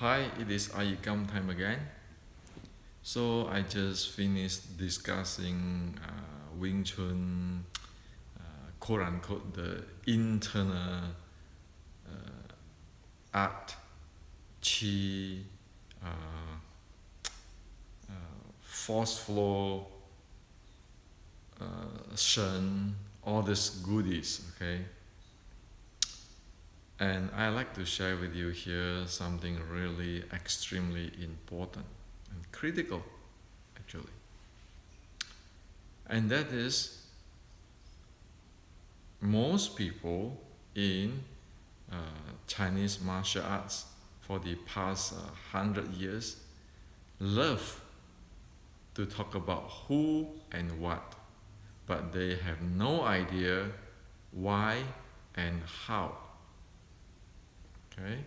Hi, it is iYikKam time again. So I just finished discussing Wing Chun, quote unquote, the internal art, chi, uh, force flow, shen, all these goodies, okay? And I like to share with you here something really extremely important and critical, actually. And that is most people in uh, Chinese martial arts for the past 100 years love to talk about who and what, but they have no idea why and how. Okay?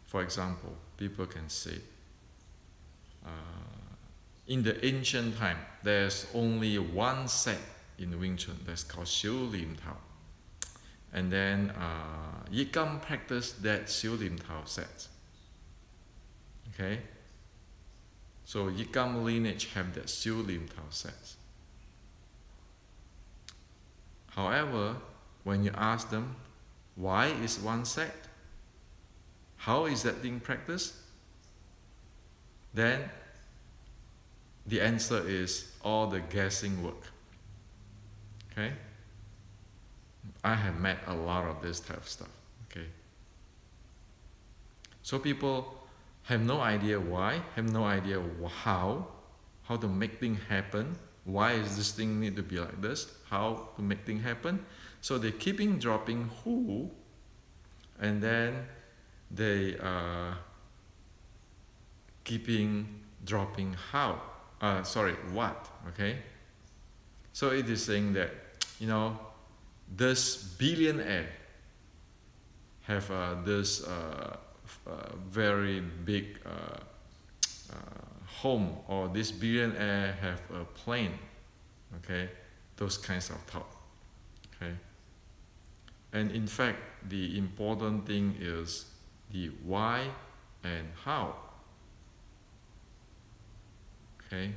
For example, people can say, uh, in the ancient time, there's only one set in Wing Chun that's called Xiu Lim Tao. And then iYikKam practiced that Xiu Lim Tao set. Okay? So iYikKam lineage have that Xiu Lim Tao set. However, when you ask them, why is one set? How is that being practiced? Then the answer is all the guessing work. Okay? I have met a lot of this type of stuff. Okay? So people have no idea why, have no idea how to make things happen. Why is this thing need to be like this? How to make things happen? So they keeping dropping who, and then they keeping dropping how. What? Okay. So it is saying that this billionaire have this very big home, or this billionaire have a plane. Okay, those kinds of talk. Okay, and in fact the important thing is the why and how. Okay,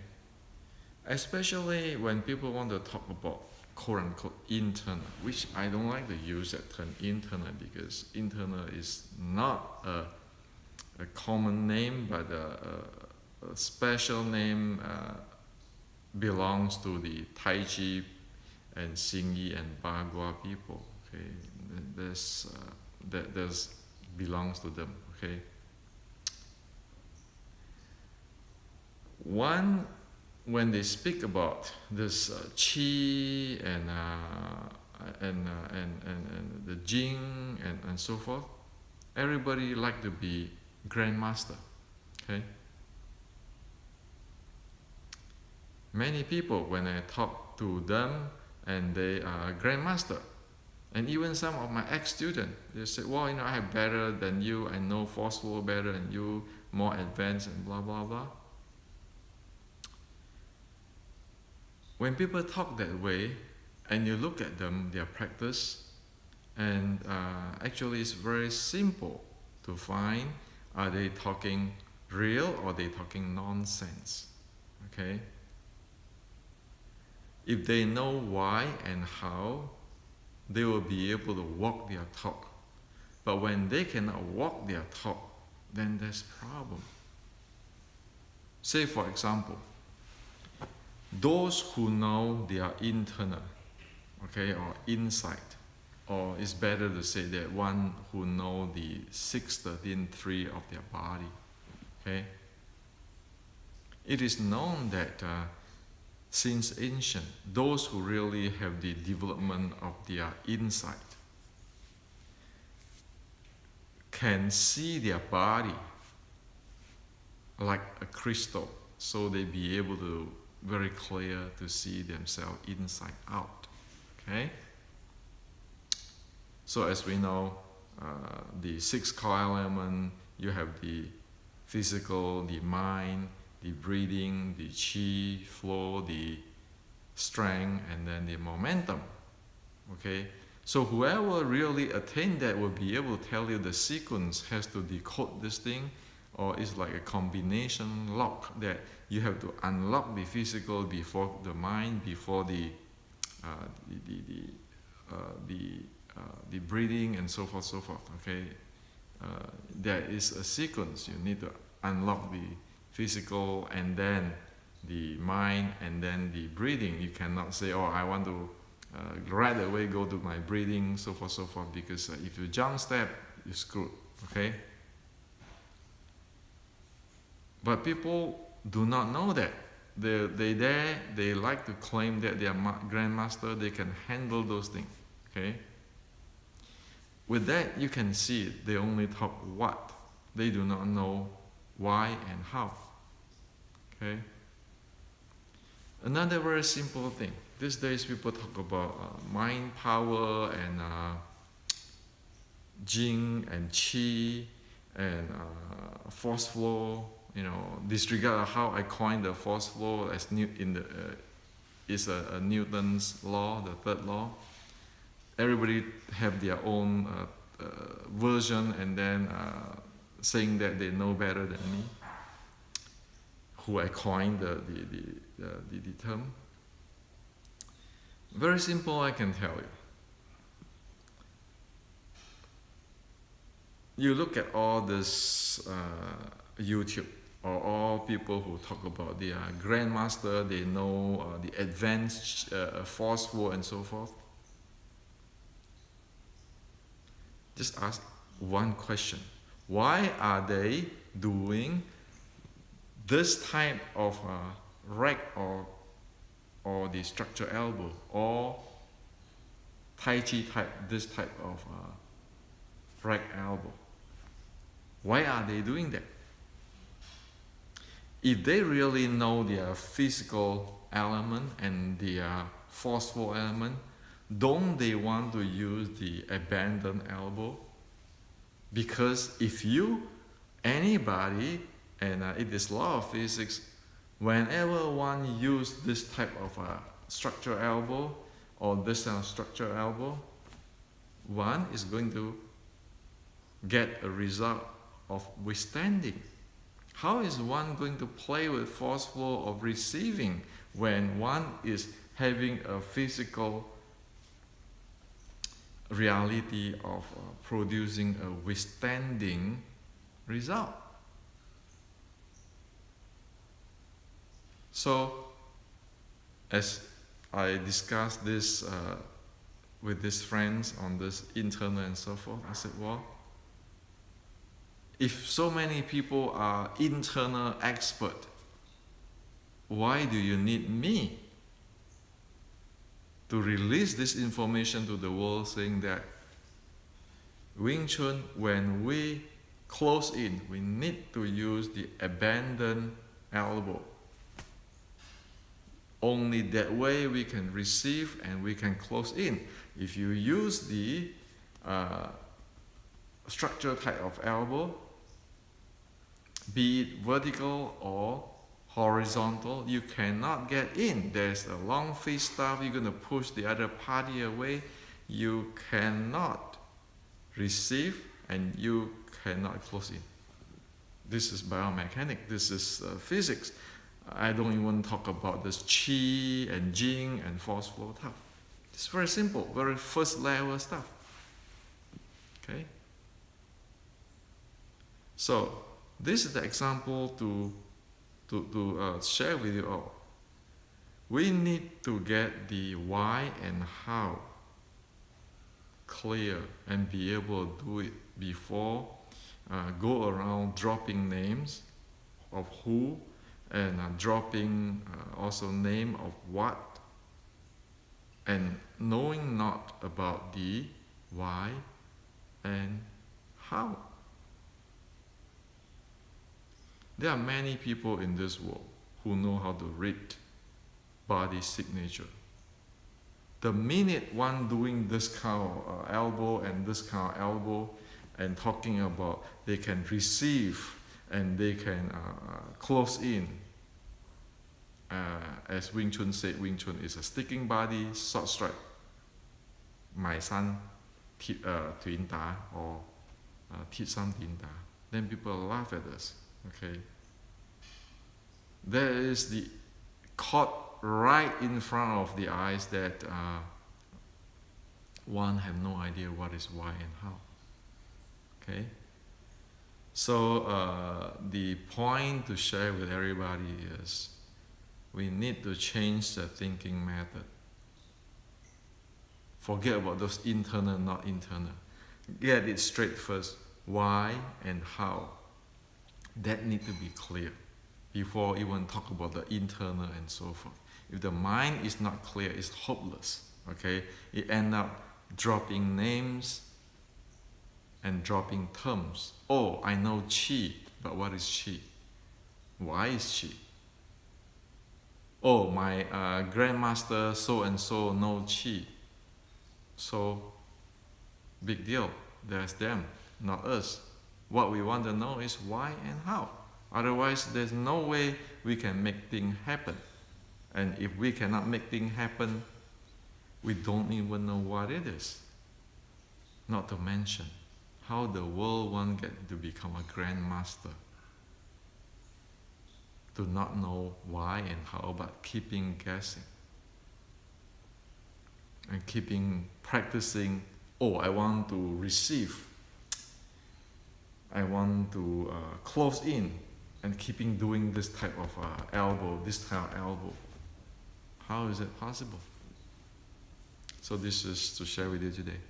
especially when people want to talk about quote unquote internal, which I don't like to use that term internal, because internal is not a common name, but a special name belongs to the Tai Chi and Xingyi and Bagua people. Okay, that belongs to them. Okay, one, when they speak about this qi and the jing and so forth, everybody like to be grandmaster. Okay, many people, when I talk to them and they are grandmaster, and even some of my ex-students, they say, well, I have better than you, I know force flow better than you, more advanced and blah blah blah. When people talk that way, and you look at them, their practice, and actually it's very simple to find, are they talking real or are they talking nonsense? Okay? If they know why and how, they will be able to walk their talk. But when they cannot walk their talk, then there's problem. Say for example, those who know their internal, okay, or insight, or it's better to say that one who know the 613.3 of their body, okay. It is known that since ancient, those who really have the development of their insight can see their body like a crystal, so they be able to very clear to see themselves inside out. Okay, so as we know, the six core element, you have the physical, the mind, the breathing, the chi flow, the strength, and then the momentum. Okay, So whoever really attained that will be able to tell you the sequence has to decode this thing, or it's like a combination lock that you have to unlock the physical before the mind, before the the breathing and so forth, so forth. Okay, there is a sequence. You need to unlock the physical and then the mind and then the breathing. You cannot say, "Oh, I want to right away go to my breathing," so forth, so forth. Because if you jump step, you're screwed. Okay. But people do not know that. They like to claim that they are grandmaster, they can handle those things. Okay? With that, you can see it. They only talk what. They do not know why and how. Okay? Another very simple thing. These days people talk about mind power and Jing and Qi and force flow. Disregard how I coined the force flow as is a Newton's law, the third law. Everybody have their own version, and then saying that they know better than me, who I coined the term. Very simple, I can tell you. You look at all this YouTube, or all people who talk about they are grandmaster, they know the advanced force flow and so forth. Just ask one question. Why are they doing this type of rack or the structure elbow, or Tai Chi type, this type of rack elbow? Why are they doing that? If they really know their physical element and their forceful element, don't they want to use the abandoned elbow? Because if anybody, and it is law of physics, whenever one use this type of structure elbow or this kind of structure elbow, one is going to get a result of withstanding. How is one going to play with force flow of receiving when one is having a physical reality of producing a withstanding result? So, as I discussed this with these friends on this internal and so forth, I said, well, if so many people are internal expert, why do you need me to release this information to the world, saying that Wing Chun, when we close in, we need to use the abandoned elbow. Only that way we can receive and we can close in. If you use the structure type of elbow, be it vertical or horizontal, you cannot get in. There's a long fist staff, you're going to push the other party away. You cannot receive and you cannot close in. This is biomechanics, this is physics. I don't even talk about this Qi and Jing and force flow stuff. It's very simple, very first level stuff. Okay? So, this is the example to share with you all. We need to get the why and how clear and be able to do it before go around dropping names of who and dropping also name of what, and knowing not about the why and how. There are many people in this world who know how to read body signature. The minute one doing this kind of elbow and this kind of elbow and talking about they can receive and they can close in, as Wing Chun said, Wing Chun is a sticking body, short strike. my son tuyển tả or teach some tuyển tả, then people laugh at us. Okay. There is the caught right in front of the eyes that one have no idea what is why and how. Okay. So the point to share with everybody is we need to change the thinking method. Forget about those internal, not internal. Get it straight first. Why and how. That need to be clear before even talk about the internal and so forth. If the mind is not clear, it's hopeless. Okay, it end up dropping names and dropping terms. Oh, I know Qi, but what is Qi? Why is Qi? Oh, my grandmaster so and so know Qi. So, big deal. There's them, not us. What we want to know is why and how. Otherwise, there's no way we can make things happen. And if we cannot make things happen, we don't even know what it is. Not to mention how the world won't get to become a grandmaster. Do not know why and how, but keeping guessing. And keeping practicing, oh, I want to receive. I want to close in, and keeping doing this type of elbow, this type of elbow. How is it possible? So this is to share with you today.